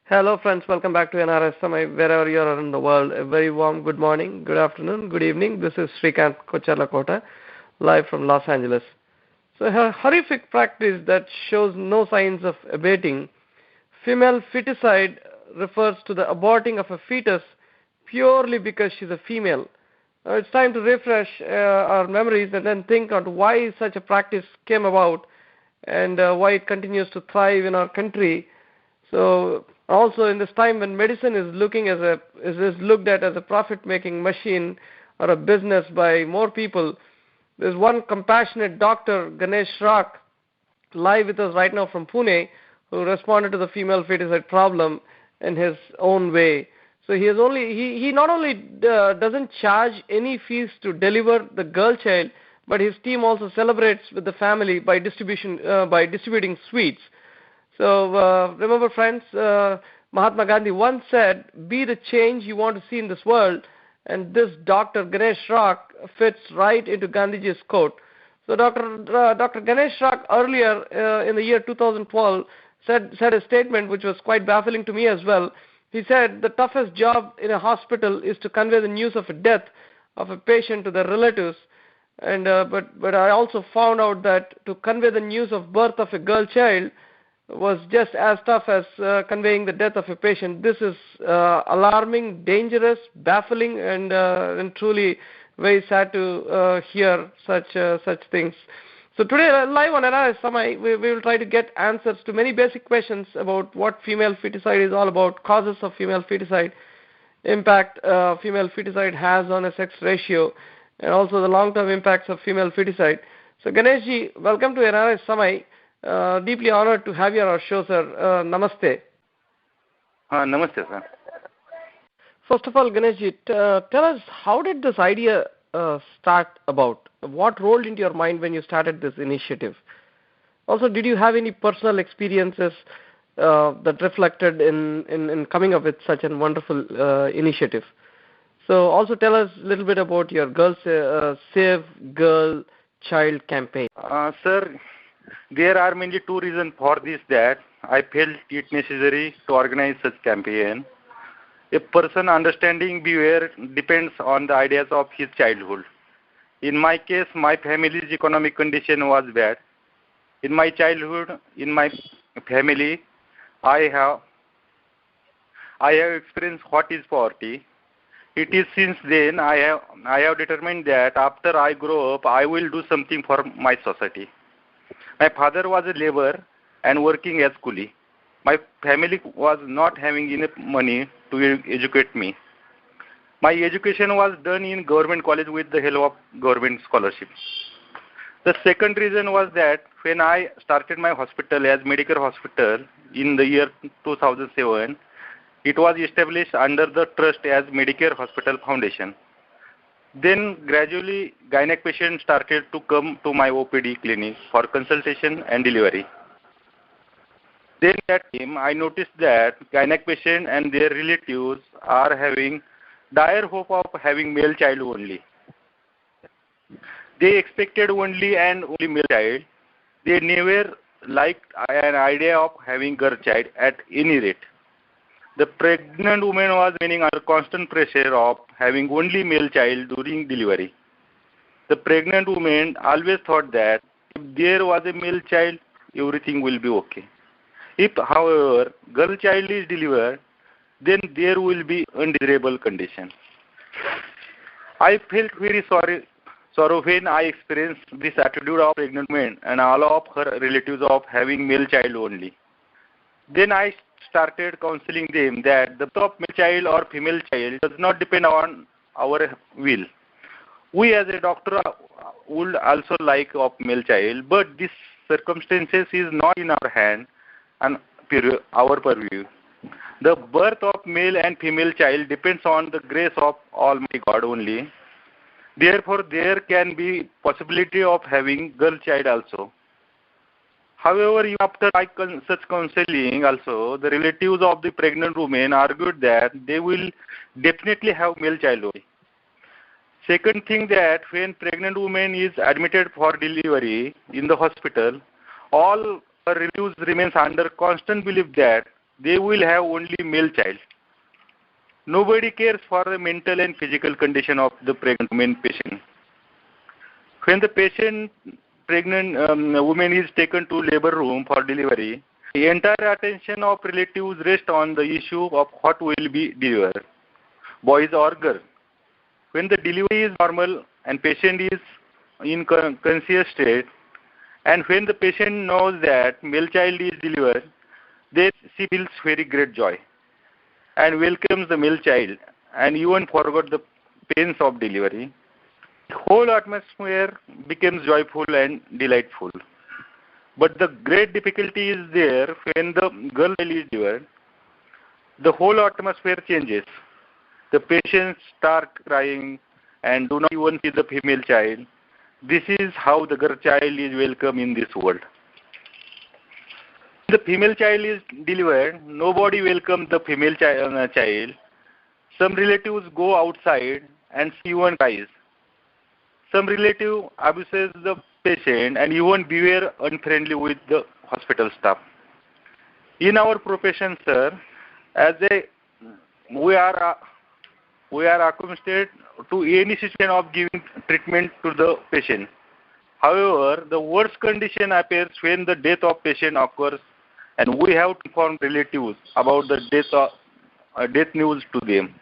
Hello friends, welcome back to NRSMI, wherever you are in the world. A very warm good morning, good afternoon, good evening. This is Srikanth Kocharlakota, live from Los Angeles. So a horrific practice that shows no signs of abating. Female foeticide refers to the aborting of a fetus purely because she's a female. It's time to refresh our memories and then think on why such a practice came about and why it continues to thrive in our country. So also in this time when medicine is looked at as a profit-making machine or a business by more people, there's one compassionate Dr. Ganesh live with us right now from Pune, who responded to the female foeticide problem in his own way. So he not only doesn't charge any fees to deliver the girl child, but his team also celebrates with the family by distributing sweets. So remember, friends, Mahatma Gandhi once said, "Be the change you want to see in this world," and this Dr. Ganesh fits right into Gandhiji's quote. So Dr. Ganesh earlier in the year 2012 said a statement which was quite baffling to me as well. He said the toughest job in a hospital is to convey the news of a death of a patient to their relatives. And but I also found out that to convey the news of birth of a girl child was just as tough as conveying the death of a patient. This is alarming, dangerous, baffling, and truly very sad to hear such things. So today, live on NRSMI, we will try to get answers to many basic questions about what female foeticide is all about, causes of female foeticide, impact female foeticide has on a sex ratio, and also the long-term impacts of female foeticide. So Ganeshji, welcome to NRSMI. Deeply honored to have you on our show, sir. Namaste. Namaste, sir. First of all, Ganeshji, tell us, how did this idea start about? What rolled into your mind when you started this initiative? Also, did you have any personal experiences that reflected in coming up with such a wonderful initiative? So also tell us a little bit about your Save Girl Child campaign. Sir, there are mainly two reasons for this, that I felt it necessary to organize such campaign. A person understanding beware depends on the ideas of his childhood. In my case, my family's economic condition was bad. In my childhood, in my family, I have experienced what is poverty. It is since then I have determined that after I grow up, I will do something for my society. My father was a laborer and working as coolie. My family was not having enough money to educate me. My education was done in government college with the help of government scholarship. The second reason was that when I started my hospital as medical hospital in the year 2007, it was established under the trust as Medicare Hospital Foundation. Then gradually gynec patients started to come to my OPD clinic for consultation and delivery. Then at time I noticed that gynec patients and their relatives are having dire hope of having male child only. They expected only male child. They never liked an idea of having girl child at any rate. The pregnant woman was remaining under constant pressure of having only male child during delivery. The pregnant woman always thought that if there was a male child, everything will be okay. If, however, girl child is delivered, then there will be undesirable condition. I felt very sorrow when I experienced this attitude of pregnant women and all of her relatives of having male child only. Then I started counseling them that the birth of male child or female child does not depend on our will. We as a doctor would also like of male child, but this circumstances is not in our hand and our purview. The birth of male and female child depends on the grace of Almighty God only. Therefore, there can be possibility of having girl child also. However, after such counseling also, the relatives of the pregnant women argued that they will definitely have male child only. Second thing, that when pregnant woman is admitted for delivery in the hospital, all her relatives remains under constant belief that they will have only male child. Nobody cares for the mental and physical condition of the pregnant woman patient. When the pregnant woman is taken to labor room for delivery, the entire attention of relatives rests on the issue of what will be delivered, boys or girl. When the delivery is normal and patient is in conscious state, and when the patient knows that male child is delivered, then she feels very great joy and welcomes the male child and even forgot the pains of delivery. The whole atmosphere becomes joyful and delightful. But the great difficulty is there when the girl is delivered. The whole atmosphere changes. The patients start crying and do not even see the female child. This is how the girl child is welcome in this world. When the female child is delivered, nobody welcomes the female child. Some relatives go outside and see one cries. Some relative abuses the patient and even beware unfriendly with the hospital staff. In our profession, sir, we are accommodated to any situation of giving treatment to the patient. However, the worst condition appears when the death of patient occurs, and we have to inform relatives about the death news to them.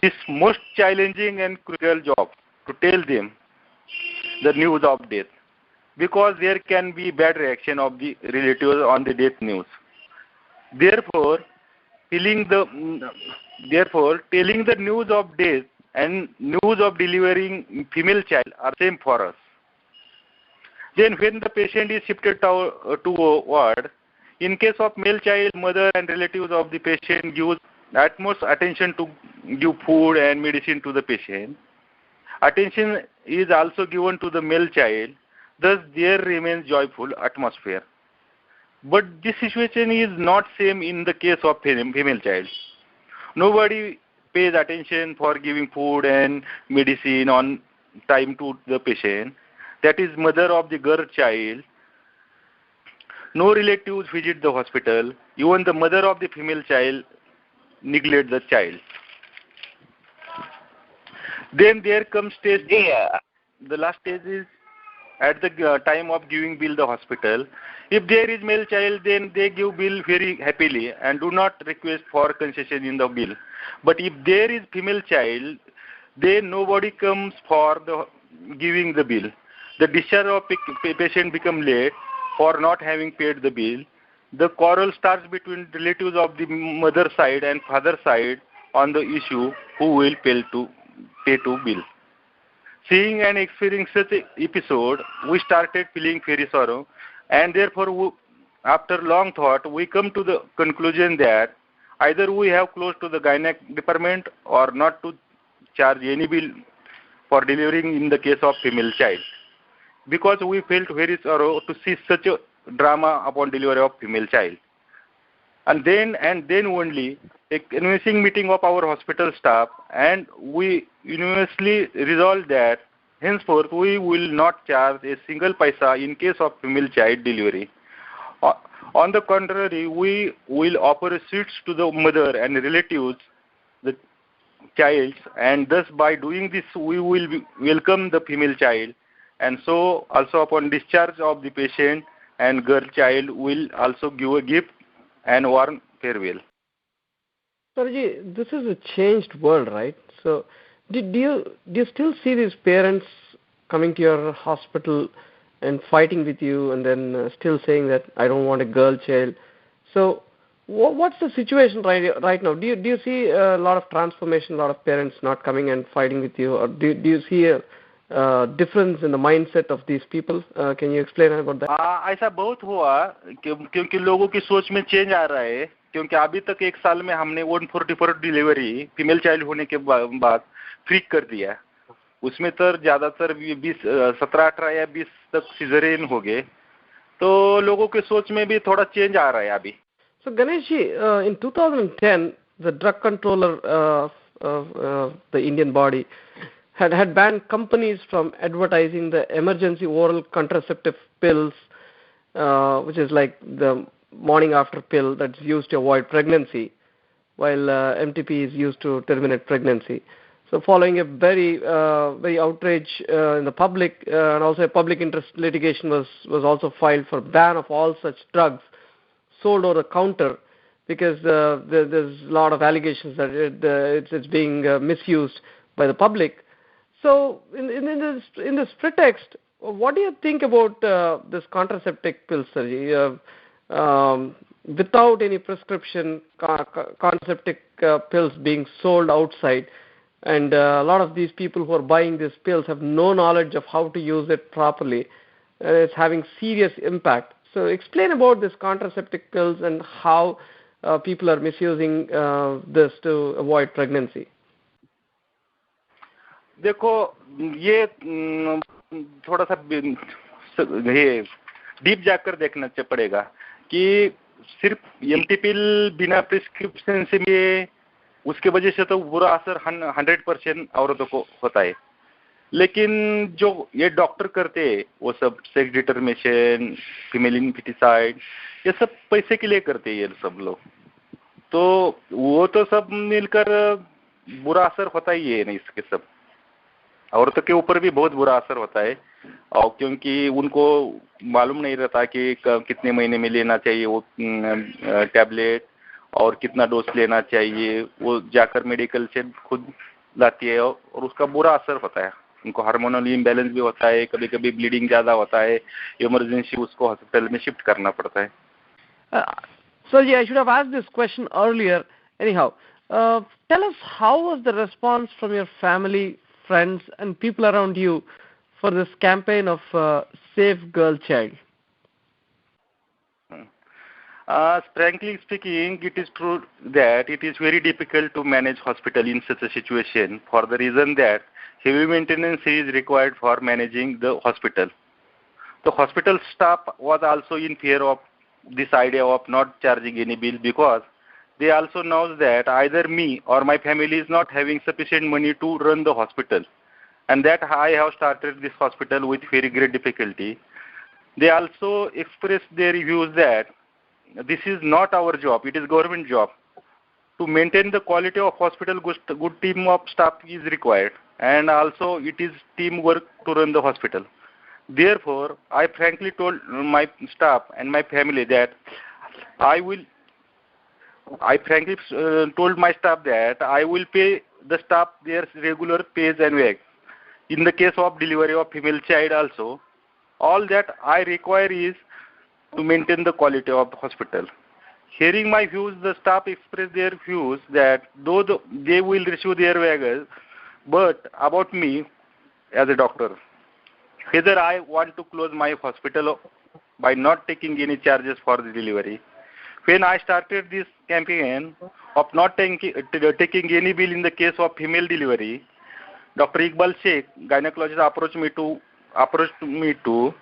This most challenging and crucial job to tell them the news of death, because there can be bad reaction of the relatives on the death news. Therefore, telling the news of death and news of delivering female child are same for us. Then when the patient is shifted to ward, in case of male child, mother and relatives of the patient give utmost attention to give food and medicine to the patient. Attention is also given to the male child, thus there remains joyful atmosphere. But this situation is not same in the case of female child. Nobody pays attention for giving food and medicine on time to the patient. That is mother of the girl child. No relatives visit the hospital. Even the mother of the female child neglect the child. Then there comes stage. The last stage is at the time of giving bill the hospital. If there is male child, then they give bill very happily and do not request for concession in the bill. But if there is female child, then nobody comes for the giving the bill. The discharge of patient become late for not having paid the bill. The quarrel starts between relatives of the mother side and father side on the issue who will pay to bill. Seeing and experiencing such an episode, we started feeling very sorrow, and therefore, after long thought, we come to the conclusion that either we have closed to the gynec department or not to charge any bill for delivering in the case of female child, because we felt very sorrow to see such a drama upon delivery of female child. And then only a convincing meeting of our hospital staff, and we unanimously resolved that henceforth we will not charge a single paisa in case of female child delivery. On the contrary, we will offer sweets to the mother and relatives, the child, and thus by doing this we will welcome the female child, and so also upon discharge of the patient and girl child will also give a gift and warm farewell. Sarji, this is a changed world, right? So, do you still see these parents coming to your hospital and fighting with you, and then still saying that I don't want a girl child? So, what's the situation right now? Do you see a lot of transformation, a lot of parents not coming and fighting with you, or do you see a difference in the mindset of these people? Can you explain about that? ऐसा बहुत हुआ क्योंकि लोगों की सोच में change आ रहा है, क्योंकि अभी तक एक साल में हमने 144 डिलीवरी फीमेल चाइल्ड होने के बाद फ्री कर दिया. उसमें तो ज्यादातर 17-18 या 20 तक सिजरेन हो गए, तो लोगों के सोच में भी थोड़ा चेंज आ रहा है अभी. So Ganesh ji, in 2010, the drug controller the Indian body had banned companies from advertising the emergency oral contraceptive pills, which is like the morning after pill that's used to avoid pregnancy, while MTP is used to terminate pregnancy. So following a very outrage in the public, and also a public interest litigation was also filed for ban of all such drugs sold over the counter, because there's a lot of allegations that it's being misused by the public. So in this pretext, what do you think about this contraceptive pill surgery? Without any prescription, contraceptive pills being sold outside, and a lot of these people who are buying these pills have no knowledge of how to use it properly, and it's having serious impact. So explain about this contraceptive pills and how people are misusing this to avoid pregnancy. देखो, ये थोड़ा सा deep जाकर देखना पड़ेगा कि सिर्फ MT पिल बिना प्रिस्क्रिप्शन से भी उसके वजह से तो बुरा असर 100% औरतों को होता है, लेकिन जो ये डॉक्टर करते हैं वो सब सेक्स डिटर्मिनेशन, फीमेल इनफेटिसाइड, ये सब पैसे के लिए करते हैं ये सब लोग, तो वो तो सब मिलकर बुरा असर होता ही है। नहीं, इसके सब औरतों के ऊपर भी बहुत बुरा असर होता है, और क्योंकि उनको मालूम नहीं रहता कि कितने महीने में लेना चाहिए वो टैबलेट और कितना डोज लेना चाहिए, वो जाकर मेडिकल से खुद लाती है और उसका बुरा असर होता है। उनको हार्मोनल इम्बैलेंस भी होता है, कभी कभी ब्लीडिंग ज़्यादा होता है, इमरजेंसी उसको हॉस्पिटल में शिफ्ट करना पड़ता है। Sorry, I should have asked this question earlier. Anyhow, tell us, how was the response from your family, friends, and people around you for this campaign of Save Girl Child? Frankly speaking, it is true that it is very difficult to manage hospital in such a situation, for the reason that heavy maintenance is required for managing the hospital. The hospital staff was also in fear of this idea of not charging any bill, because they also know that either me or my family is not having sufficient money to run the hospital, and that I have started this hospital with very great difficulty. They also expressed their views that this is not our job, it is government job. To maintain the quality of hospital, good team of staff is required, and also it is teamwork to run the hospital. Therefore, I frankly told my staff and my family that I frankly told my staff that I will pay the staff their regular pays and wage. In the case of delivery of female child also, all that I require is to maintain the quality of the hospital. Hearing my views, the staff expressed their views that though they will receive their wages, but about me as a doctor, whether I want to close my hospital by not taking any charges for the delivery. When I started this campaign of not taking any bill in the case of female delivery, Dr. Iqbal Sheikh, gynecologist, approached me to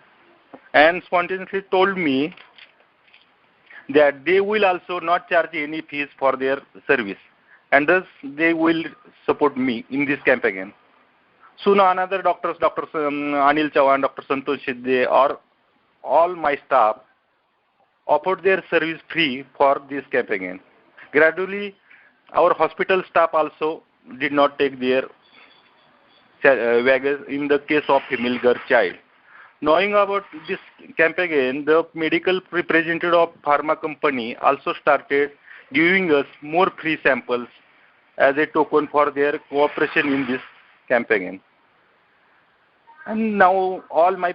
and spontaneously told me that they will also not charge any fees for their service, and thus they will support me in this campaign. Soon another doctors, Dr. Anil Chavan, Dr. Santosh Shidde, or all my staff offered their service free for this campaign. Gradually, our hospital staff also did not take their wages in the case of female girl child. Knowing about this campaign, the medical representative of pharma company also started giving us more free samples as a token for their cooperation in this campaign. And now all my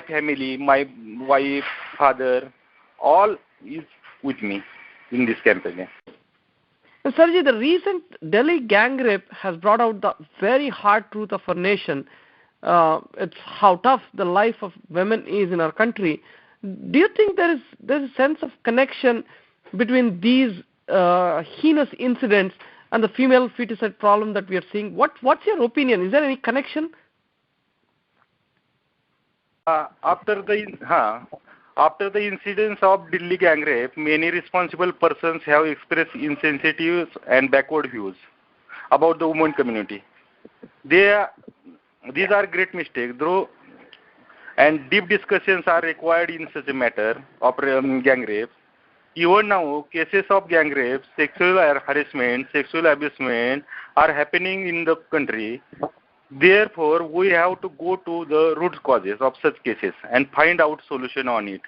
family, my wife, father, all is with me in this campaign. Sarji, the recent Delhi gang rape has brought out the very hard truth of our nation. It's how tough the life of women is in our country. Do you think there's a sense of connection between these heinous incidents and the female feticide problem that we are seeing? What's your opinion? Is there any connection? After the incidents of Delhi gang rape, many responsible persons have expressed insensitive and backward views about the women community. These are great mistakes, though, and deep discussions are required in such a matter of gang rape. Even now, cases of gang rape, sexual harassment, sexual abusement are happening in the country. Therefore, we have to go to the root causes of such cases and find out solution on it.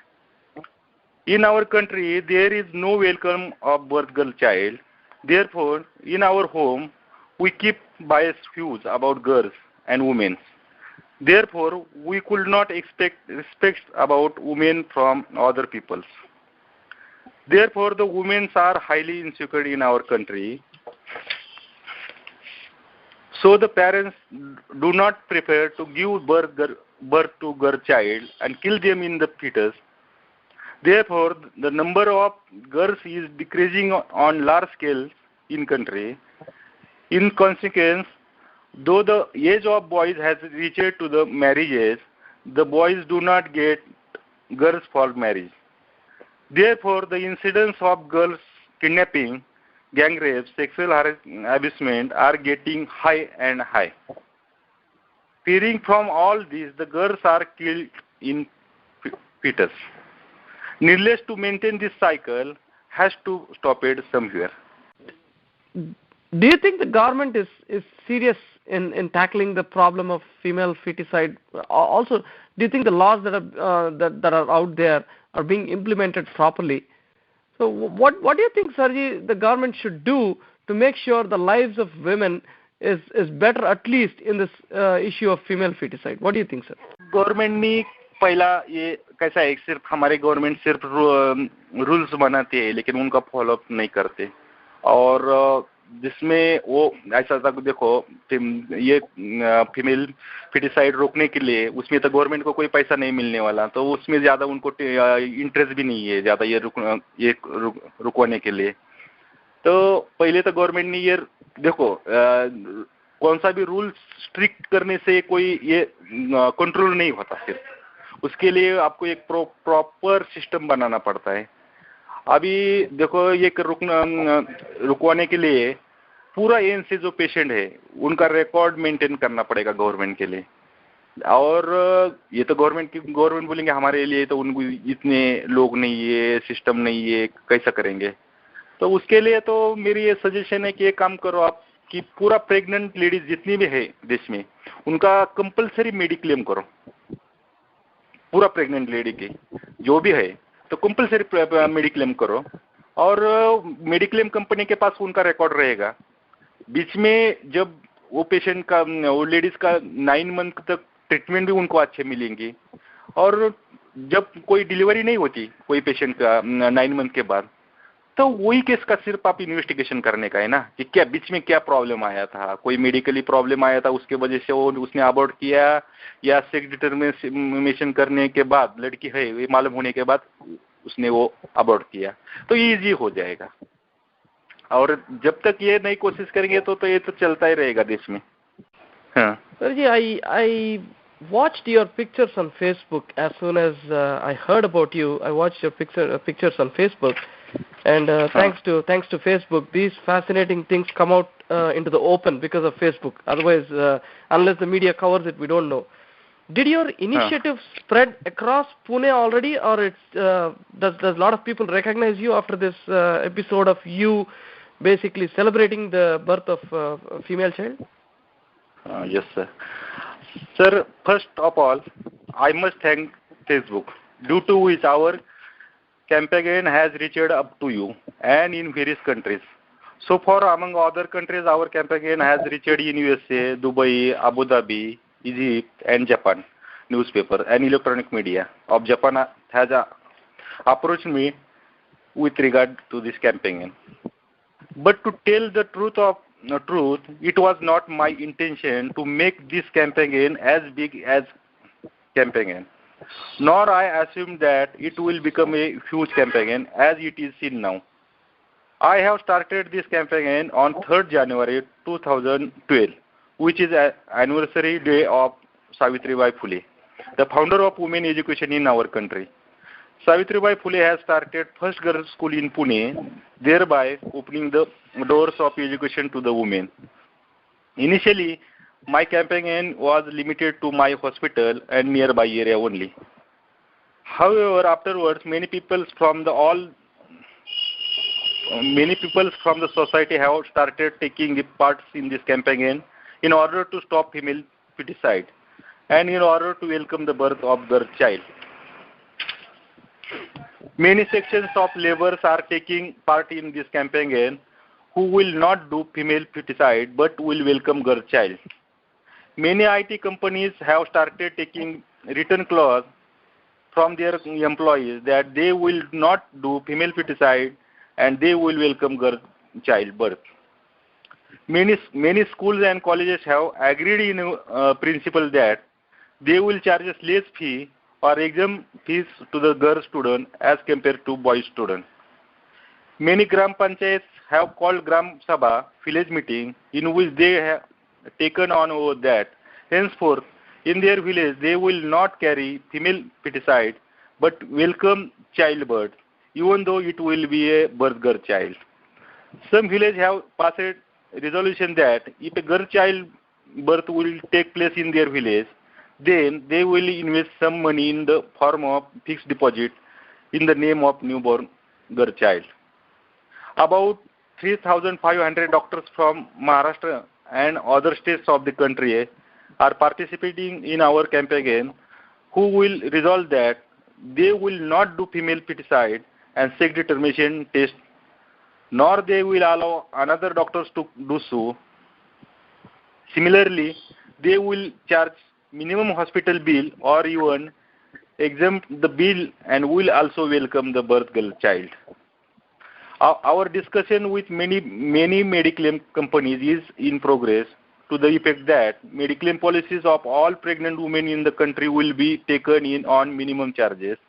In our country, there is no welcome of birth girl child. Therefore, in our home, we keep biased views about girls and women. Therefore, we could not expect respect about women from other peoples. Therefore, the women are highly insecure in our country. So the parents do not prefer to give birth to girl child and kill them in the fetus. Therefore, the number of girls is decreasing on large scale in country. In consequence, though the age of boys has reached to the marriage age, the boys do not get girls for marriage. Therefore, the incidence of girls kidnapping, gang rape, sexual abusement are getting high and high. Fearing from all this, the girls are killed in fetus. Needless to maintain this cycle has to stop it somewhere. Do you think the government is serious in tackling the problem of female feticide? Also, do you think the laws that are out there are being implemented properly? So, what do you think, Sarji, the government should do to make sure the lives of women is better, at least in this issue of female feticide? What do you think, sir? Government ने पहला ये कैसा है, सिर्फ हमारे government सिर्फ rules बनाते हैं लेकिन उनका फॉलोअप नहीं करते, और जिसमें वो ऐसा था, देखो ये फीमेल फिटिसाइड रोकने के लिए उसमें तो गवर्नमेंट को कोई पैसा नहीं मिलने वाला, तो उसमें ज़्यादा उनको इंटरेस्ट भी नहीं है ज़्यादा ये रुकवाने के लिए। तो पहले तो गवर्नमेंट ने ये देखो कौन सा भी रूल स्ट्रिक्ट करने से कोई ये कंट्रोल नहीं होता, सिर्फ उसके लिए आपको एक प्रॉपर सिस्टम बनाना पड़ता है। अभी देखो ये रुकवाने के लिए पूरा एन से जो पेशेंट है उनका रिकॉर्ड मेंटेन करना पड़ेगा गवर्नमेंट के लिए, और ये तो गवर्नमेंट बोलेंगे हमारे लिए तो उनको इतने लोग नहीं है, सिस्टम नहीं है, कैसा करेंगे। तो उसके लिए तो मेरी ये सजेशन है कि एक काम करो आप कि पूरा प्रेग्नेंट लेडीज जितनी भी है देश में उनका कंपलसरी मेडिक्लेम करो, पूरा प्रेग्नेंट लेडी की जो भी है तो कंपलसरी मेडिक्लेम करो, और मेडिक्लेम कंपनी के पास उनका रिकॉर्ड रहेगा। बीच में जब वो पेशेंट का वो लेडीज का 9 मंथ तक ट्रीटमेंट भी उनको अच्छे मिलेंगे, और जब कोई डिलीवरी नहीं होती कोई पेशेंट का 9 मंथ के बाद, तो वही केस का सिर्फ आप इन्वेस्टिगेशन करने का है ना कि क्या बीच में क्या प्रॉब्लम आया था, कोई मेडिकली प्रॉब्लम आया था उसके वजह से वो उसने अबॉर्ट किया, या सेक्स डिटरमिनेशन करने के बाद लड़की है ये मालूम होने के बाद उसने वो अबॉर्ट किया, तो ये इजी हो जाएगा। और जब तक ये नई कोशिश करेंगे तो ये तो चलता ही रहेगा देश में। हाँ sir ji, I watched your pictures on Facebook as soon as I heard about you. I watched your pictures on Facebook, and thanks to Facebook, these fascinating things come out into the open because of Facebook. Otherwise, unless the media covers it, we don't know. Did your initiative spread across Pune already, or does a lot of people recognize you after this episode of you basically celebrating the birth of a female child? Yes, sir. Sir, first of all, I must thank Facebook, due to which our campaign has reached up to you and in various countries. So far, among other countries, our campaign has reached in USA, Dubai, Abu Dhabi, Egypt, and Japan. Newspaper and electronic media of Japan has approached me with regard to this campaign. But to tell the truth, it was not my intention to make this campaign as big as campaign, nor I assumed that it will become a huge campaign as it is seen now. I have started this campaign on 3rd January 2012, which is an anniversary day of Savitribai Phule, the founder of women education in our country. Savitribai Phule has started first girls school in Pune, thereby opening the doors of education to the women. Initially, my campaign was limited to my hospital and nearby area only. However, afterwards, many people from all many people from the society have started taking parts in this campaign in order to stop female foeticide and in order to welcome the birth of their child. Many sections of laborers are taking part in this campaign who will not do female foeticide but will welcome girl child. Many IT companies have started taking written clause from their employees that they will not do female foeticide and they will welcome girl child birth. Many schools and colleges have agreed in principle that they will charge a less fee or exempt fees to the girl student as compared to boy student. Many Gram Panchayats have called Gram Sabha, village meeting, in which they have taken on over that henceforth in their village they will not carry female foeticide but welcome childbirth, even though it will be a birth girl child. Some villages have passed a resolution that if a girl child birth will take place in their village, then they will invest some money in the form of fixed deposit in the name of newborn girl child. About 3,500 doctors from Maharashtra and other states of the country are participating in our campaign who will resolve that they will not do female foeticide and sex determination test, nor they will allow another doctors to do so. Similarly, they will charge minimum hospital bill or even exempt the bill and will also welcome the birth girl child. Our discussion with many medical companies is in progress to the effect that medical policies of all pregnant women in the country will be taken in on minimum charges,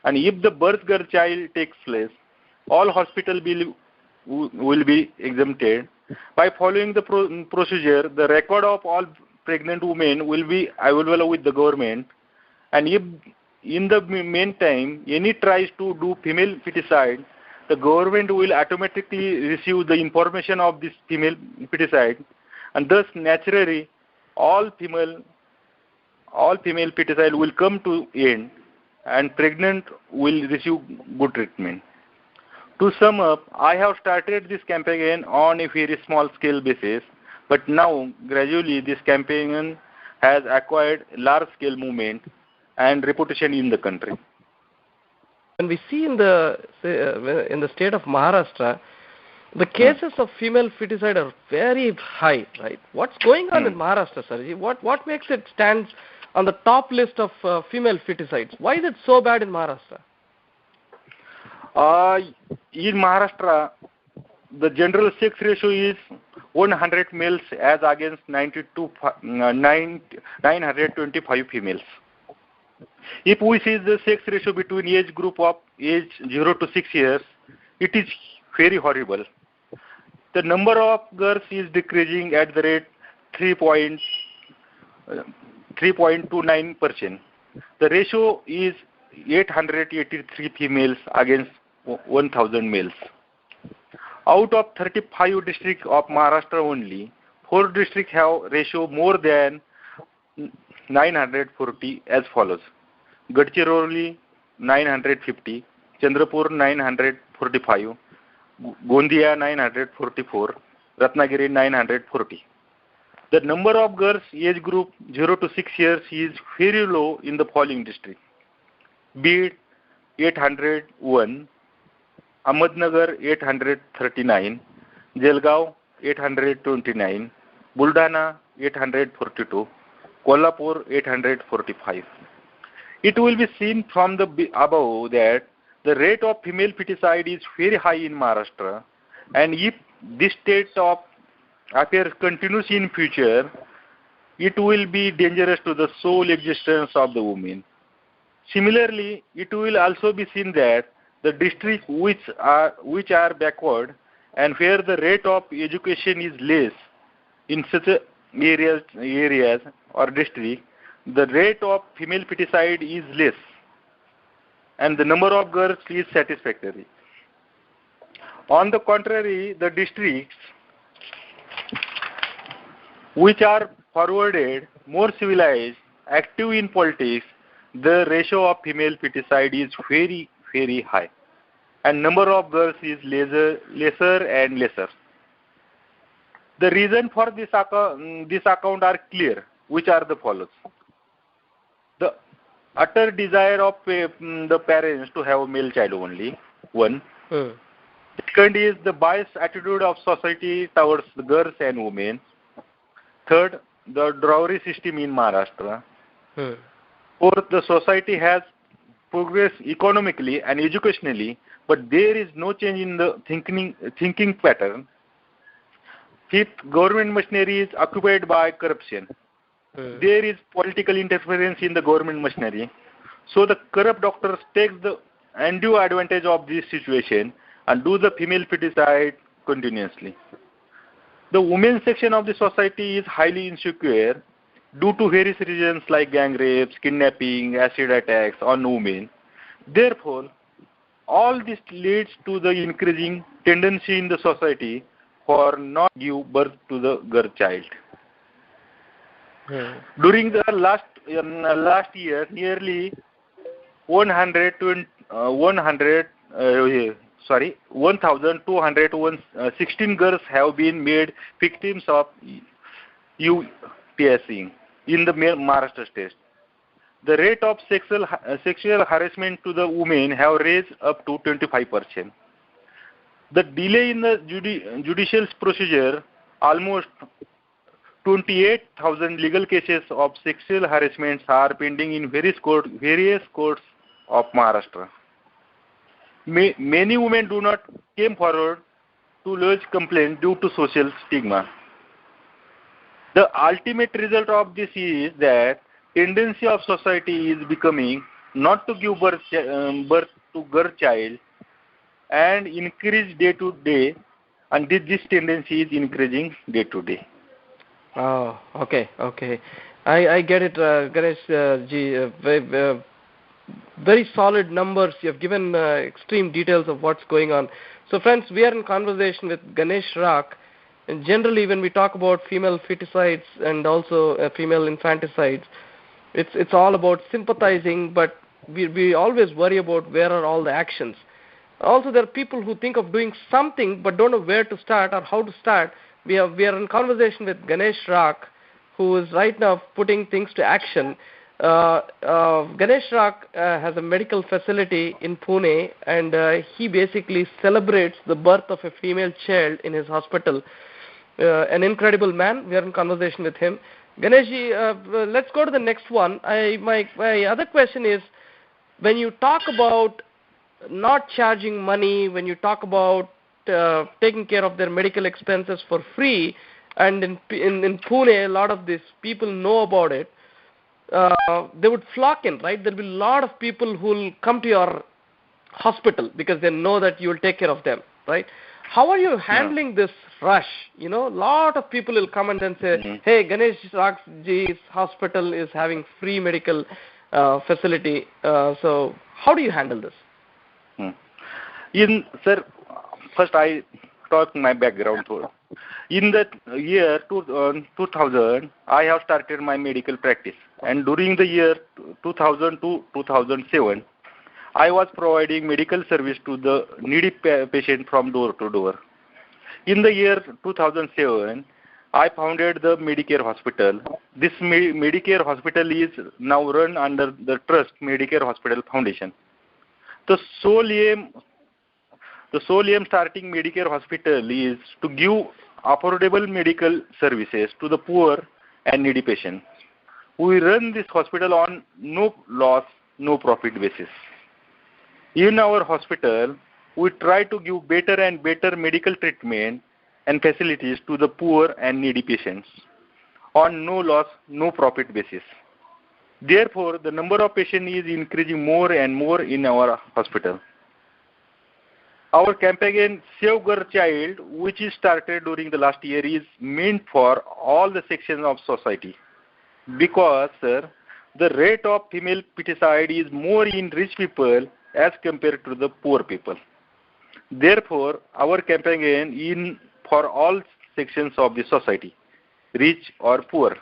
and if the birth girl child takes place, all hospital bill will be exempted. By following the procedure, the record of all pregnant women will be available with the government, and if in the meantime any tries to do female foeticide, the government will automatically receive the information of this female foeticide, and thus naturally all female foeticide will come to end and pregnant will receive good treatment. To sum up, I have started this campaign on a very small scale basis, but now gradually this campaign has acquired large scale movement and reputation in the country. When we see in the state of Maharashtra, the cases of female foeticide are very high, right? What's going on in Maharashtra, sir? What makes it stand on the top list of female foeticides? Why is it so bad in Maharashtra? In Maharashtra, the general sex ratio is 100 males as against 925 females. If we see the sex ratio between age group of age 0 to 6 years, it is very horrible. The number of girls is decreasing at the rate 3.29%. The ratio is 883 females against 1,000 males. Out of 35 districts of Maharashtra only, 4 districts have ratio more than 940 as follows: Gadchiroli 950, Chandrapur 945, Gondia 944, Ratnagiri 940. The number of girls age group 0 to 6 years is very low in the following districts: Bid 801, Ahmednagar 839, Jalgaon 829, Buldana 842, Kolhapur 845. It will be seen from the above that the rate of female foeticide is very high in Maharashtra, and if this state of affairs continues in future, it will be dangerous to the sole existence of the woman. Similarly, it will also be seen that the districts which are backward and where the rate of education is less in such areas or districts, the rate of female foeticide is less and the number of girls is satisfactory. On the contrary, the districts which are forwarded, more civilized, active in politics, the ratio of female foeticide is very, very high. and number of girls is lesser and lesser. The reason for this account are clear, which are the follows. The utter desire of the parents to have a male child only, one. Second is the biased attitude of society towards the girls and women. Third, the dowry system in Maharashtra. Fourth, the society has progressed economically and educationally, but there is no change in the thinking pattern. Fifth, government machinery is occupied by corruption. There is political interference in the government machinery. So the corrupt doctors take the undue advantage of this situation and do the female feticide continuously. The women's section of the society is highly insecure due to various reasons like gang rapes, kidnapping, acid attacks on women. Therefore, all this leads to the increasing tendency in the society for not give birth to the girl child. During the last year, nearly 1,216 girls have been made victims of UPSing in the Maharashtra state. The rate of sexual harassment to the women have raised up to 25%. The delay in the judicial procedure, almost 28,000 legal cases of sexual harassments are pending in various courts of Maharashtra. Many women do not come forward to lodge complaint due to social stigma. The ultimate result of this is that tendency of society is becoming not to give birth to girl child and increase day to day, and this tendency is increasing day to day. Oh, okay. I get it, Ganesh ji. Very solid numbers. You have given extreme details of what's going on. So, friends, we are in conversation with Ganesh Rock. And generally, when we talk about female feticides and also female infanticides, it's all about sympathizing, but we always worry about where are all the actions. Also, there are people who think of doing something but don't know where to start or how to start. We are in conversation with Ganesh Rock, who is right now putting things to action. Ganesh Rock has a medical facility in Pune, and he basically celebrates the birth of a female child in his hospital. An incredible man. We are in conversation with him. Ganeshji, let's go to the next one. My other question is, when you talk about not charging money, when you talk about taking care of their medical expenses for free, and in Pune, a lot of these people know about it, they would flock in, right? There will be a lot of people who will come to your hospital because they know that you will take care of them, right? How are you handling this rush? A lot of people will come and then say, hey, Ganesh Rak's hospital is having free medical facility. So how do you handle this? Sir, first I talk my background. In the year 2000, I have started my medical practice. And during the year 2000 to 2007, I was providing medical service to the needy patient from door to door. In the year 2007, I founded the Medicare Hospital. This Medicare Hospital is now run under the Trust Medicare Hospital Foundation. The sole aim starting Medicare Hospital is to give affordable medical services to the poor and needy patients. We run this hospital on no loss, no profit basis. In our hospital, we try to give better and better medical treatment and facilities to the poor and needy patients on no loss, no profit basis. Therefore, the number of patients is increasing more and more in our hospital. Our campaign Save Girl Child, which is started during the last year, is meant for all the sections of society. Because, sir, the rate of female feticide is more in rich people as compared to the poor people. Therefore, our campaign is for all sections of the society, rich or poor.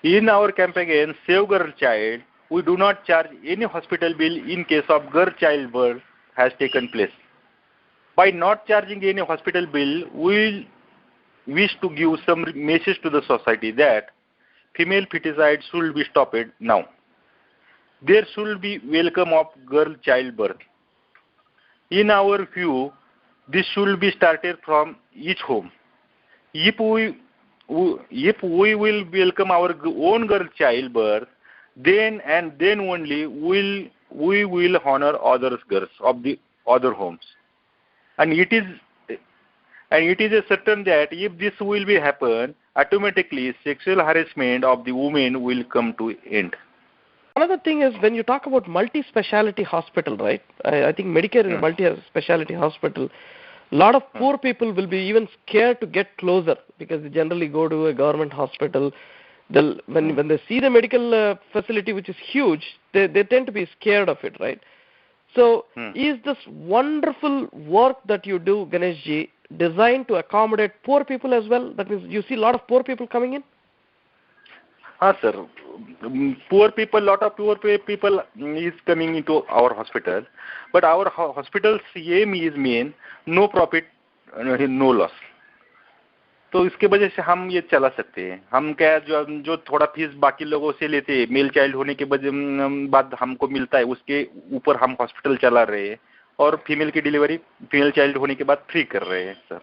In our campaign Save Girl Child, we do not charge any hospital bill in case of childbirth has taken place. By not charging any hospital bill, we wish to give some message to the society that female feticide should be stopped now. There should be welcome of childbirth. In our view, this should be started from each home. If we will welcome our own childbirth, then and then only we will honor others girls of the other homes. And it is a certain that if this will be happen, automatically sexual harassment of the women will come to end. Another thing is when you talk about multi-speciality hospital, right? I think Medicare is a multi-speciality hospital. A lot of poor people will be even scared to get closer because they generally go to a government hospital. When they see the medical facility, which is huge, they tend to be scared of it, right? So is this wonderful work that you do, Ganeshji, designed to accommodate poor people as well? That means you see a lot of poor people coming in? Sir. Lot of poor people is coming into our hospital. But our hospital's aim is main, no profit, no loss. तो इसके वजह से हम ये चला सकते हैं. हम क्या जो थोड़ा फीस बाकी लोगों से लेते हैं, मेल चाइल्ड होने के बाद हमको मिलता है, उसके ऊपर हम हॉस्पिटल चला रहे हैं और फीमेल की डिलीवरी फीमेल चाइल्ड होने के बाद फ्री कर रहे हैं सर.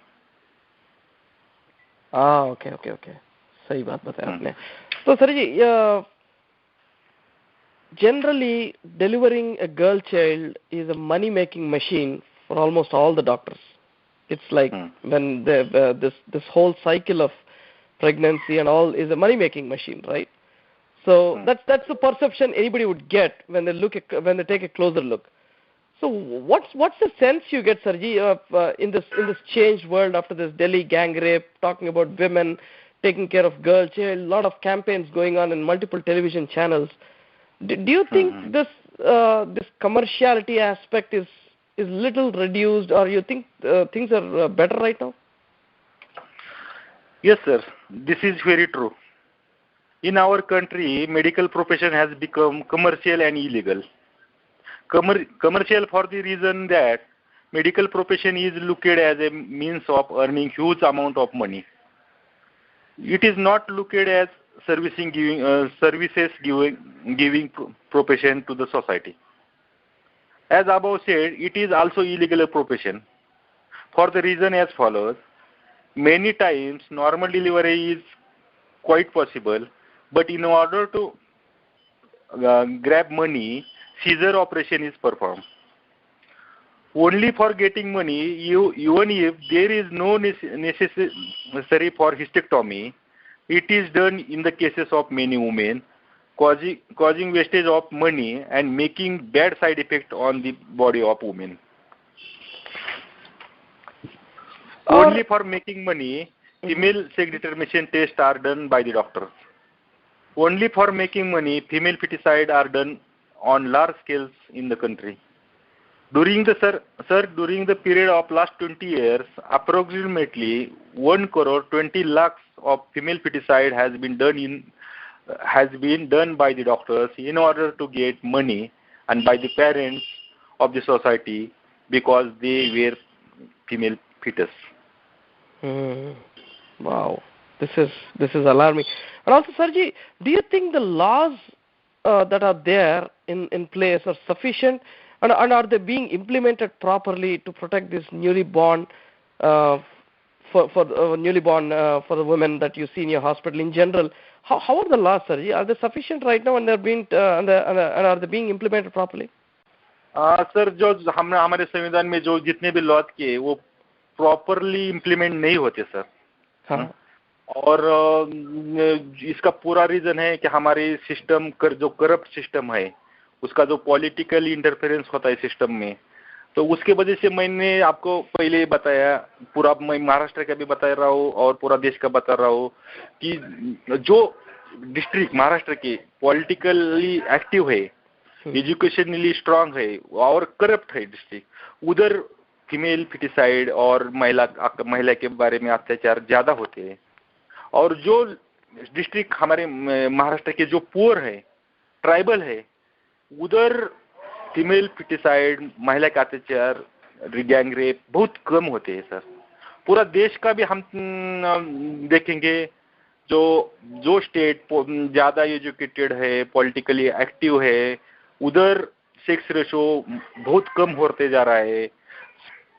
ओके सही बात बताया आपने. तो sir ji, generally delivering a girl child is a money making machine for almost all the doctors. It's like when this whole cycle of pregnancy and all is a money making machine, right? So that's the perception anybody would get when they take a closer look. So what's the sense you get, Sarji, in this changed world after this Delhi gang rape, talking about women taking care of girl child, a lot of campaigns going on in multiple television channels. Do you think this commerciality aspect is little reduced, or you think things are better right now? Yes, sir. This is very true. In our country, medical profession has become commercial and illegal. Commercial for the reason that medical profession is looked as a means of earning huge amount of money. It is not looked as services giving profession to the society. As above said, it is also illegal profession for the reason as follows. Many times normal delivery is quite possible, but in order to grab money, caesar operation is performed. Only for getting money, even if there is no necessary for hysterectomy, it is done in the cases of many women, causing wastage of money and making bad side effect on the body of women. Only for making money, female sex determination tests are done by the doctor. Only for making money, female feticide are done on large scales in the country. During the period of last 20 years, approximately 1 crore 20 lakhs of female feticide has been done by the doctors in order to get money and by the parents of the society because they were female fetus. Wow, this is alarming. And also, Sarji, do you think the laws that are there in place are sufficient, and are they being implemented properly to protect this newly born for the women that you see in your hospital in general? How are the laws, Sarji? Are they sufficient right now, and are they being implemented properly? Sir, जो हमारे संविधान में जो जितने भी laws किए वो properly implement नहीं होते सर. और इसका पूरा रीजन है कि हमारे सिस्टम जो करप्ट सिस्टम है उसका जो पॉलिटिकल इंटरफेरेंस होता है सिस्टम में, तो उसके वजह से मैंने आपको पहले बताया, पूरा मैं महाराष्ट्र का भी बता रहा हूँ और पूरा देश का बता रहा हूँ कि जो डिस्ट्रिक्ट महाराष्ट्र के पॉलिटिकली एक्टिव है, एजुकेशनली स्ट्रांग है और करप्ट है डिस्ट्रिक्ट, उधर फीमेल फिटिसाइड और महिला के बारे में अत्याचार ज्यादा होते हैं. और जो डिस्ट्रिक्ट हमारे महाराष्ट्र के जो पुअर है, ट्राइबल है, उधर फीमेल फिटिसाइड, महिला के अत्याचार, गैंग रेप बहुत कम होते हैं सर। पूरा देश का भी हम देखेंगे, जो जो स्टेट ज्यादा एजुकेटेड है, पॉलिटिकली एक्टिव है, उधर सेक्स रेशो बहुत कम होते जा रहा है,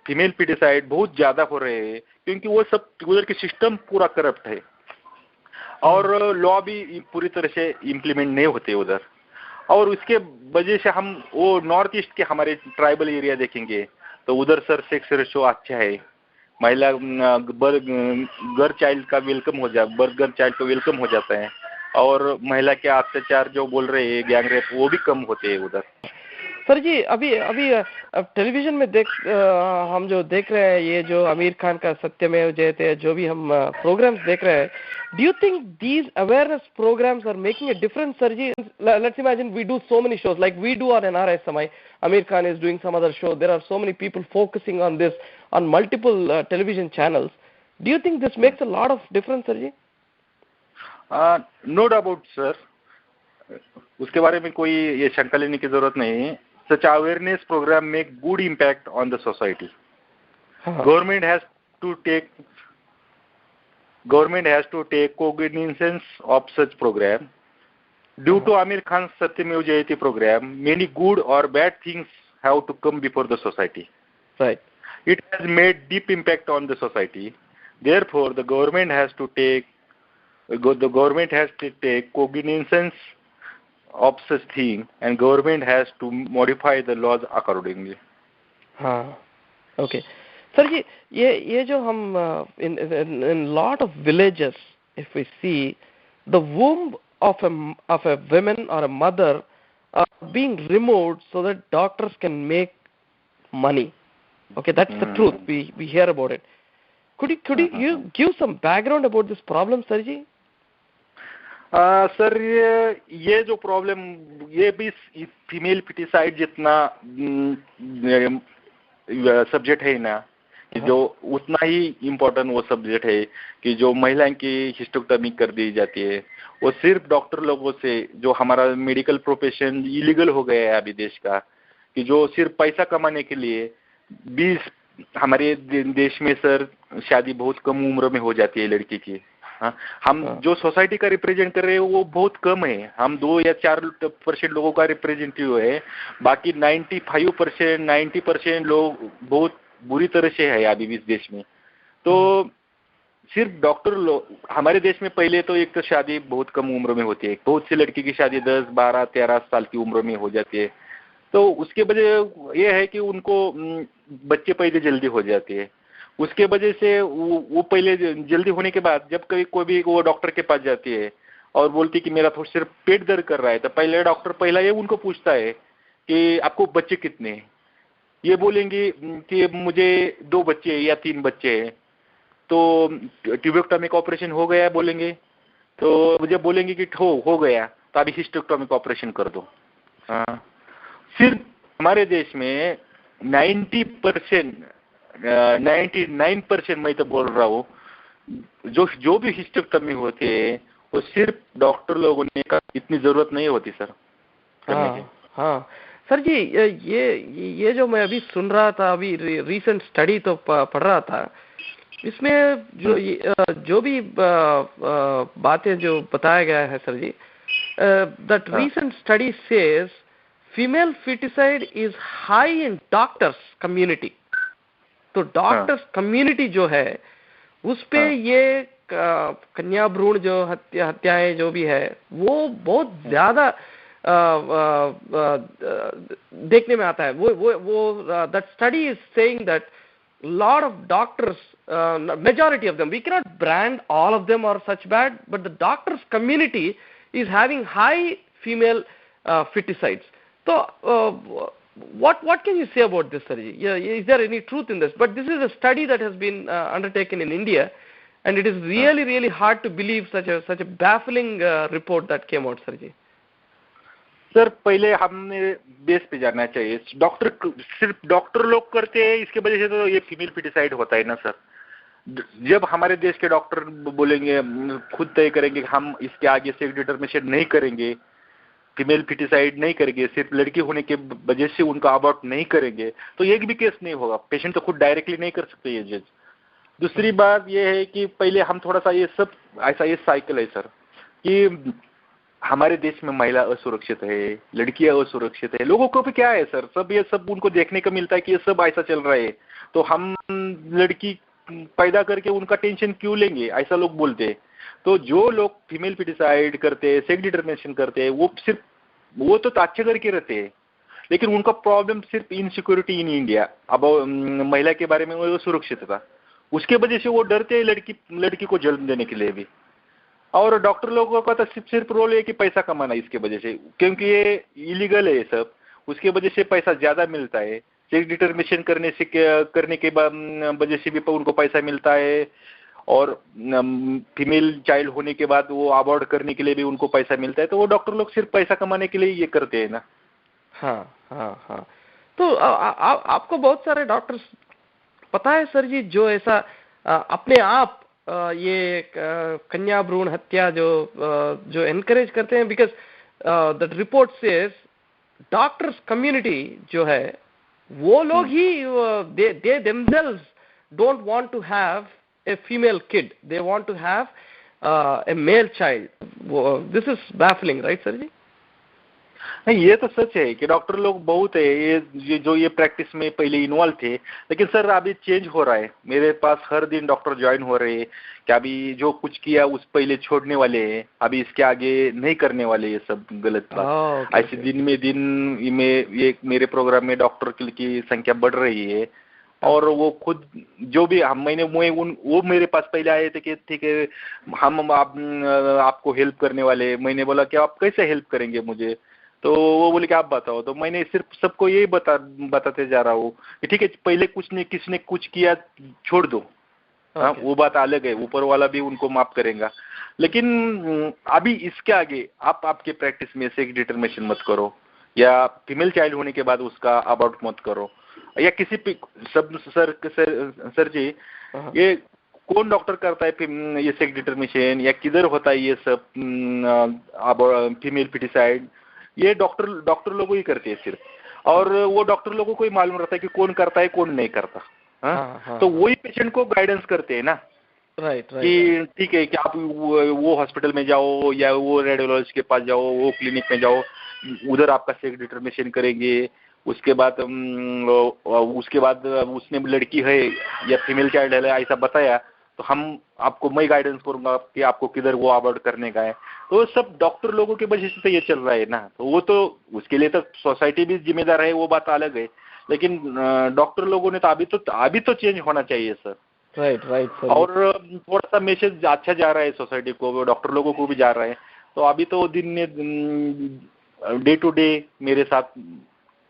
फीमेल फिटिसाइड बहुत ज्यादा हो रहे हैं, क्योंकि वो सब उधर के सिस्टम पूरा करप्ट है और लॉ भी पूरी तरह से इम्प्लीमेंट नहीं होते उधर। और उसके वजह से हम वो नॉर्थ ईस्ट के हमारे ट्राइबल एरिया देखेंगे तो उधर सर सेक्स रेशो अच्छा है, महिला गर्ल चाइल्ड का वेलकम हो जा गर्ल चाइल्ड को वेलकम हो जाता है, और महिला के अत्याचार जो बोल रहे हैं गैंग रेप वो भी कम होते हैं उधर। सर जी, अभी अभी अब टेलीविजन में हम जो देख रहे हैं, ये जो आमिर खान का सत्यमेव जयते, जो भी हम प्रोग्राम्स देख रहे हैं, do you think these awareness programs are making a difference, sir ji? Let's imagine we do so many shows like we do on NRSMI. Amir Khan is doing some other show. There are so many people focusing on this on multiple television channels. Do you think this makes a lot of difference, sir ji? No doubt, sir. उसके बारे में कोई ये शंका लेने की जरूरत नहीं है। Such awareness program make good impact on the society. Government has to take cognizance of such program. Due to Amir Khan's Satyamev Jayate program, many good or bad things have to come before the society. Right. It has made deep impact on the society. Therefore, the government has to take cognizance of such thing, and government has to modify the laws accordingly. हाँ, okay. Sir जी, ये जो हम in lot of villages, if we see, the womb of a woman or a mother are being removed so that doctors can make money. Okay, that's the truth. We hear about it. Could you give some background about this problem, sir ji? Sir ये जो problem, ये भी female foeticide जितना subject है ना, जो उतना ही important वो सब्जेक्ट है कि जो महिलाओं की हिस्टेक्टोमी कर दी जाती है, वो सिर्फ डॉक्टर लोगों से, जो हमारा मेडिकल प्रोफेशन इलीगल हो गया है अभी देश का, कि जो सिर्फ पैसा कमाने के लिए 20 हमारे देश में सर शादी बहुत कम उम्र में हो जाती है लड़की की। हाँ, हम जो सोसाइटी का रिप्रेजेंट कर रहे हैं वो बहुत कम है, हम 2 या 4% लोगों का रिप्रेजेंटेटिव है, बाकी 95% 90% लोग बहुत बुरी तरह से है अभी इस देश में। तो सिर्फ डॉक्टर लोग, हमारे देश में पहले तो एक तो शादी बहुत कम उम्र में होती है, बहुत सी लड़की की शादी 10, 12, 13 साल की उम्र में हो जाती है, तो उसके वजह ये है कि उनको बच्चे पैदा जल्दी हो जाते हैं। उसके वजह से वो पहले जल्दी होने के बाद जब कभी कोई भी वो डॉक्टर के पास जाती है और बोलती है कि मेरा थोड़ा सिर्फ पेट दर्द कर रहा है, तो पहले डॉक्टर पहला ये उनको पूछता है कि आपको बच्चे कितने हैं। ये बोलेंगे कि मुझे 2 बच्चे या 3 बच्चे हैं, तो ट्यूबेक्टोमिक ऑपरेशन हो गया बोलेंगे, तो मुझे बोलेंगे कि हो गया तो अभी हिस्टेक्टोमिक ऑपरेशन कर दो। हाँ, सिर्फ हमारे देश में 99% मैं तो बोल रहा हूँ, जो भी हिस्टेक्टोमी होते हैं वो सिर्फ डॉक्टर लोगों ने का इतनी जरूरत नहीं होती सर। हाँ सर जी, ये जो मैं अभी सुन रहा था, अभी रीसेंट स्टडी तो पढ़ रहा था, इसमें जो भी बातें जो बताया गया है sir ji, that recent study says female foeticide is high in doctors community. तो डॉक्टर्स कम्युनिटी जो है उस पे ये कन्या भ्रूण जो हत्याएं जो भी है वो बहुत ज्यादा देखने में आता है। वो that study is saying that lot of doctors, majority of them, we cannot brand all of them or such bad, but the doctors community is having high female feticides. So what can you say about this, Sarji? Is there any truth in this? But this is a study that has been undertaken in India, and it is really hard to believe such a baffling report that came out, Sarji. Sir पहले हमने base पे जानना चाहिए, सिर्फ doctor लोग करते हैं इसके वजह से तो ये फीमेल फिटिसाइड होता है ना सर। जब हमारे देश के डॉक्टर बोलेंगे, खुद तय करेंगे कि हम इसके आगे से डिटर्मिनेशन नहीं करेंगे, फीमेल फिटिसाइड नहीं करेंगे, सिर्फ लड़की होने के वजह से उनका अबॉर्ट नहीं करेंगे, तो एक भी केस नहीं होगा। पेशेंट तो खुद डायरेक्टली नहीं कर सकते ये जज। दूसरी बात ये है कि पहले हम थोड़ा सा ये सब ऐसा ये साइकिल है सर कि हमारे देश में महिला असुरक्षित है, लड़कियां असुरक्षित है, लोगों को भी क्या है सर, सब ये सब उनको देखने को मिलता है कि ये सब ऐसा चल रहा है, तो हम लड़की पैदा करके उनका टेंशन क्यों लेंगे, ऐसा लोग बोलते हैं। तो जो लोग फीमेल फिटिसाइड करते हैं, सेक्स डिटर्मिनेशन करते हैं, वो तो अच्छे करके रहते हैं, लेकिन उनका प्रॉब्लम सिर्फ इनसिक्योरिटी इन इंडिया। अब महिला के बारे में वो सुरक्षित था, उसके वजह से वो डरते हैं लड़की को जन्म देने के लिए भी। और डॉक्टर लोगों का तो सिर्फ रोल है कि पैसा कमाना इसके वजह से, क्योंकि ये इलीगल है ये सब, उसके वजह से पैसा ज्यादा मिलता है। सेक्स डिटर्मिनेशन करने के वजह से भी उनको पैसा मिलता है, और फीमेल चाइल्ड होने के बाद वो अबॉर्ट करने के लिए भी उनको पैसा मिलता है। तो वो डॉक्टर लोग सिर्फ पैसा कमाने के लिए ये करते हैं ना। हाँ हाँ हाँ। तो आपको बहुत सारे डॉक्टर्स पता है सर जी जो ऐसा अपने आप ये कन्या भ्रूण हत्या जो एनकरेज करते हैं, because that report says doctors community जो है वो लोग ही they themselves don't want to have a female kid, they want to have a male child. This is baffling, right sir ji? नहीं, ये तो सच है कि डॉक्टर लोग बहुत है ये जो ये प्रैक्टिस में पहले इन्वॉल्व थे, लेकिन सर अभी चेंज हो रहा है। मेरे पास हर दिन डॉक्टर ज्वाइन हो रहे हैं कि अभी जो कुछ किया उस पहले छोड़ने वाले हैं, अभी इसके आगे नहीं करने वाले, ये सब गलत बात। ऐसे दिन में दिन ये मेरे प्रोग्राम में डॉक्टर की संख्या बढ़ रही है, और वो खुद जो भी वो मेरे पास पहले आए थे कि ठीक है हम आपको हेल्प करने वाले। मैंने बोला कि आप कैसे हेल्प करेंगे मुझे, तो वो बोले कि आप बताओ। तो मैंने सिर्फ सबको यही बताते जा रहा हूँ कि ठीक है, पहले किसी ने कुछ किया छोड़ दो, हाँ वो बात अलग है, ऊपर वाला भी उनको माफ करेगा। लेकिन अभी इसके आगे आपके प्रैक्टिस में सेक्स डिटर्मिनेशन मत करो, या फीमेल चाइल्ड होने के बाद उसका अबॉर्ट मत करो, या किसी सब सर जी ये कौन डॉक्टर करता है ये सेक्स डिटर्मिनेशन, या किधर होता है ये सब फीमेल फिटिसाइड? ये डॉक्टर लोगों ही करते हैं सिर्फ, और वो डॉक्टर लोगों को ही मालूम रहता है कि कौन करता है कौन नहीं करता। तो वही पेशेंट को गाइडेंस करते हैं ना, राइट कि ठीक है कि आप वो हॉस्पिटल में जाओ, या वो रेडियोलॉजिस्ट के पास जाओ, वो क्लिनिक में जाओ, उधर आपका सेक्स डिटर्मिनेशन करेंगे। उसके बाद उसने लड़की है या फीमेल चाइल्ड है ऐसा बताया, तो मैं गाइडेंस करूंगा कि आपको किधर वो अबॉर्ट करने का है। तो सब डॉक्टर लोगों की वजह से ये चल रहा है ना, तो वो तो उसके लिए तो सोसाइटी भी जिम्मेदार है, वो बात अलग है, लेकिन डॉक्टर लोगों ने तो अभी तो चेंज होना चाहिए सर। Right sir. और थोड़ा सा मैसेज अच्छा जा रहा है सोसाइटी को, डॉक्टर लोगों को भी जा रहा है। तो अभी तो दिन में डे टू डे मेरे साथ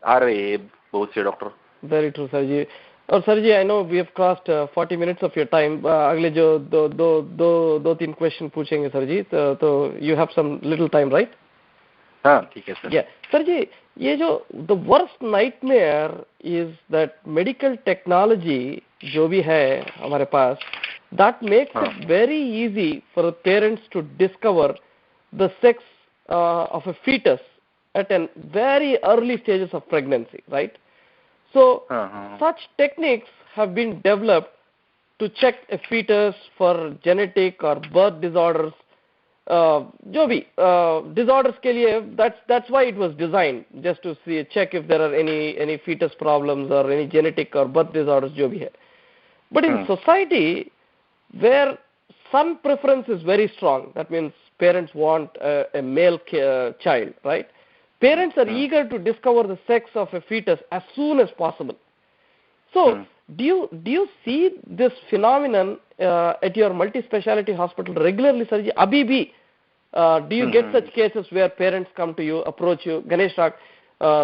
आ रहे हैं बहुत से doctor. Very true sir ji. और sir ji I know we have crossed 40 minutes of your time. अगले जो दो तीन क्वेश्चन पूछेंगे सर जी, तो you have some little time, right? हाँ ठीक है सर। सर जी, ये जो the worst nightmare is that medical technology जो भी है हमारे पास, that makes it very easy for parents to discover the sex of a fetus at a very early stages of pregnancy, right? So such techniques have been developed to check a fetus for genetic or birth disorders, जो भी disorders के लिए, that's why it was designed, just to check if there are any fetus problems or any genetic or birth disorders जो भी है. But in society where son preference is very strong, that means parents want a male child, right? Parents are eager to discover the sex of a fetus as soon as possible. So, do you see this phenomenon at your multi-speciality hospital regularly, sir ji? Abhi bhi, do you get such cases where parents come to you, approach you? Ganesh Rak,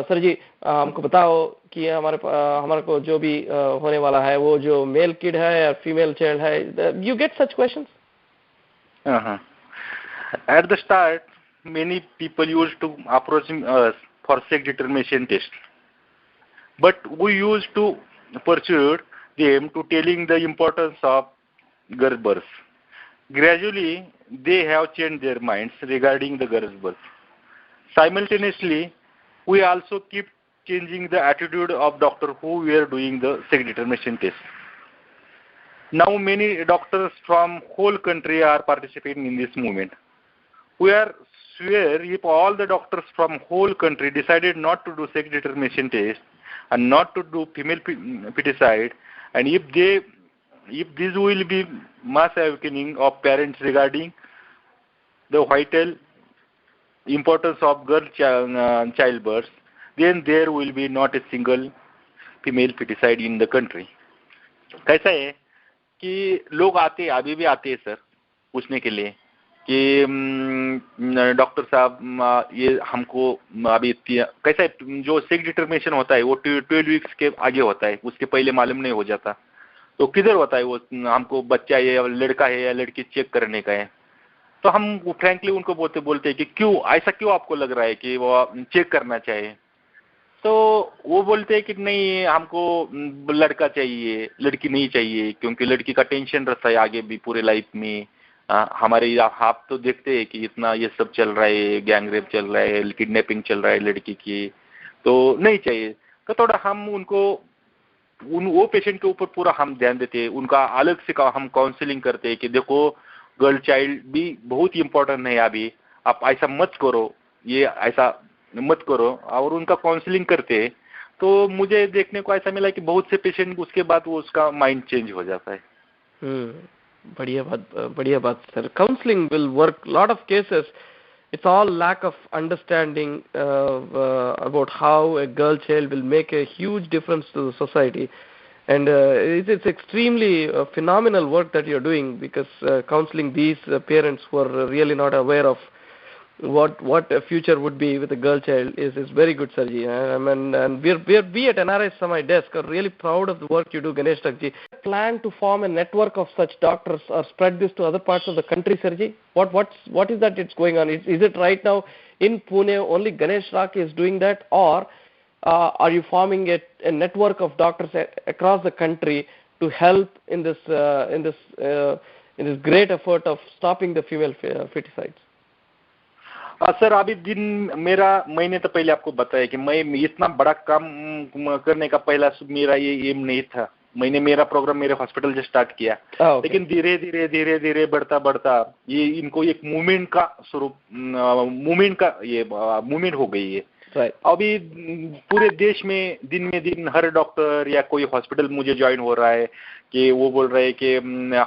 sir ji हमको बताओ कि हमारे को जो भी होने वाला है वो जो मेल किड है या फीमेल चाइल्ड है? You get such questions? At the start, many people used to approach us for sex determination test, but we used to persuade them to telling the importance of girl birth. Gradually, they have changed their minds regarding the girl birth. Simultaneously, we also keep changing the attitude of doctor who were doing the sex determination test. Now many doctors from whole country are participating in this movement. We are sure if all the doctors from whole country decided not to do sex determination test and not to do female foeticide, and if this will be mass awakening of parents regarding the vital importance of girl childbirth, then there will be not a single female foeticide in the country. कैसा है कि लोग आते अभी भी आते हैं sir पूछने के लिए कि डॉक्टर साहब ये हमको अभी कैसा है जो सेक्स डिटर्मिनेशन होता है वो 12 वीक्स के आगे होता है, उसके पहले मालूम नहीं हो जाता, तो किधर होता है वो हमको बच्चा है या लड़का है या लड़की चेक करने का है। तो हम फ्रैंकली उनको बोलते हैं कि क्यों ऐसा क्यों आपको लग रहा है कि वो चेक करना चाहिए, तो वो बोलते हैं कि नहीं हमको लड़का चाहिए लड़की नहीं चाहिए, क्योंकि लड़की का टेंशन रहता है आगे भी पूरे लाइफ में। हमारे आप तो देखते हैं कि इतना ये सब चल रहा है, गैंग रेप चल रहा है, किडनैपिंग चल रहा है लड़की की, तो नहीं चाहिए। तो थोड़ा हम उनको वो पेशेंट के ऊपर पूरा हम ध्यान देते हैं, उनका अलग से हम काउंसलिंग करते हैं कि देखो गर्ल चाइल्ड भी बहुत इम्पोर्टेंट है, अभी आप ऐसा मत करो, ये ऐसा मत करो, और उनका काउंसलिंग करते हैं। तो मुझे देखने को ऐसा मिला कि बहुत से पेशेंट उसके बाद वो उसका माइंड चेंज हो जाता है। बढ़िया बात sir. Counselling will work lot of cases, it's all lack of understanding about how a girl child will make a huge difference to the society, and it's extremely phenomenal work that you're doing, because counseling these parents who are really not aware of what a future would be with a girl child is very good, Sarji. And we at NRI Samay Desk are really proud of the work you do, Ganesh Ji. Plan to form a network of such doctors or spread this to other parts of the country, Sarji? What is that it's going on? Is it right now in Pune only Ganesh Rak is doing that, or are you forming a network of doctors across the country to help in this great effort of stopping the female foeticides? Sir अभी दिन मेरा, मैंने तो पहले आपको बताया कि मैं इतना बड़ा काम करने का पहला मेरा ये एम नहीं था। मैंने मेरा प्रोग्राम मेरे हॉस्पिटल से स्टार्ट किया, लेकिन धीरे धीरे बढ़ता ये इनको एक मूवमेंट का स्वरूप, मूवमेंट हो गई है। अभी पूरे देश में दिन हर डॉक्टर या कोई हॉस्पिटल मुझे ज्वाइन हो रहा है कि वो बोल रहे हैं कि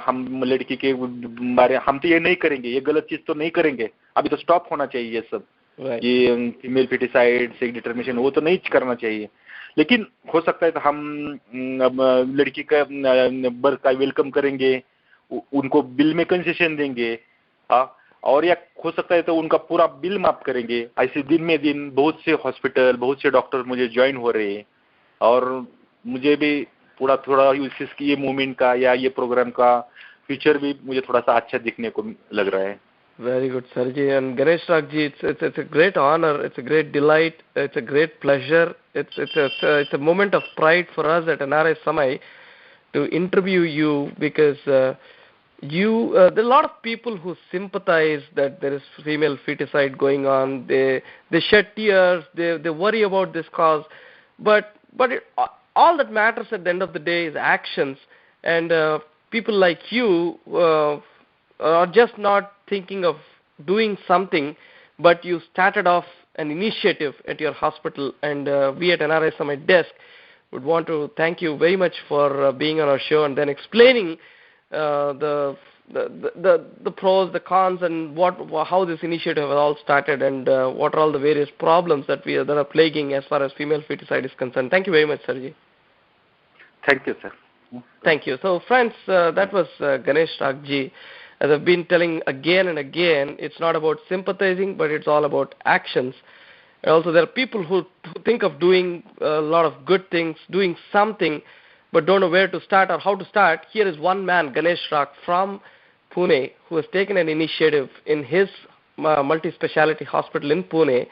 हम लड़की के बारे हम तो ये नहीं करेंगे, ये गलत चीज तो नहीं करेंगे, अभी तो स्टॉप होना चाहिए ये सब, ये फीमेल फोएटिसाइड सेक्स डिटर्मिनेशन वो तो नहीं करना चाहिए। लेकिन हो सकता है तो हम लड़की का बर्थ का वेलकम करेंगे, उनको बिल में कंसेशन देंगे, और या हो सकता है तो उनका पूरा बिल माफ करेंगे। ऐसे दिन में दिन बहुत से हॉस्पिटल बहुत से डॉक्टर मुझे ज्वाइन हो रहे हैं, और मुझे भी थोड़ा ये मूवमेंट का या ये प्रोग्राम का फ्यूचर भी मुझे थोड़ा सा अच्छा दिखने को लग रहा है। Very good, Sarji. And Ganesh Rakji, it's a great honor, it's a great delight, it's a great pleasure, it's a moment of pride for us at NRI Samay to interview you, because there are a lot of people who sympathize that there is female foeticide going on. They shed tears, they worry about this cause, but all that matters at the end of the day is actions, and people like you are just not thinking of doing something, but you started off an initiative at your hospital, and we at NRI Summit Desk would want to thank you very much for being on our show and then explaining the pros, the cons, and how this initiative has all started, and what are all the various problems that are plaguing as far as female foeticide is concerned. Thank you very much, Sarji. Thank you, sir. Thank you. So, friends, that was Ganesh Rakji. As I've been telling again and again, it's not about sympathizing, but it's all about actions. And also, there are people who think of doing a lot of good things, doing something, but don't know where to start or how to start. Here is one man, Ganesh Rak from Pune, who has taken an initiative in his multi-speciality hospital in Pune.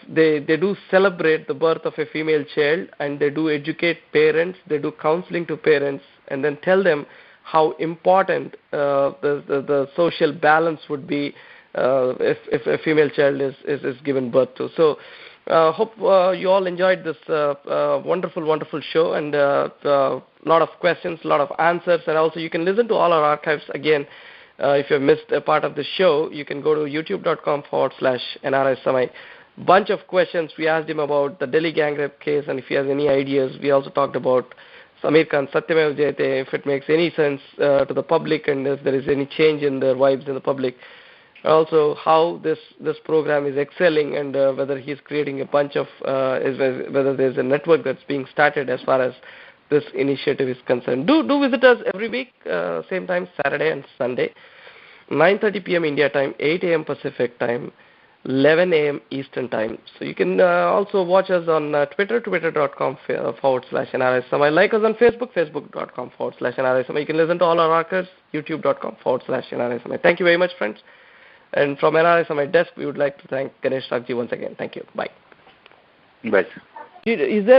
They do celebrate the birth of a female child, and they do educate parents, they do counseling to parents, and then tell them how important the social balance would be, if a female child is given birth to. So hope you all enjoyed this wonderful show, and a lot of questions, a lot of answers, and also you can listen to all our archives again. If you have missed a part of the show, you can go to youtube.com/NRSMI. Bunch of questions. We asked him about the Delhi gang rape case, and if he has any ideas. We also talked about Samir Khan, Satyamev Jayate, if it makes any sense to the public, and if there is any change in their vibes in the public. Also, how this program is excelling, and whether he's creating a bunch of, whether there's a network that's being started as far as this initiative is concerned. Do visit us every week, same time, Saturday and Sunday, 9:30 p.m. India time, 8 a.m. Pacific time, 11 a.m. Eastern time. So you can also watch us on Twitter, twitter.com/NRSMI. Like us on Facebook, facebook.com/NRSMI. You can listen to all our archives, youtube.com/NRSMI. Thank you very much, friends. And from NRSMI desk, we would like to thank Ganesh Rakji once again. Thank you. Bye. Bye. Is there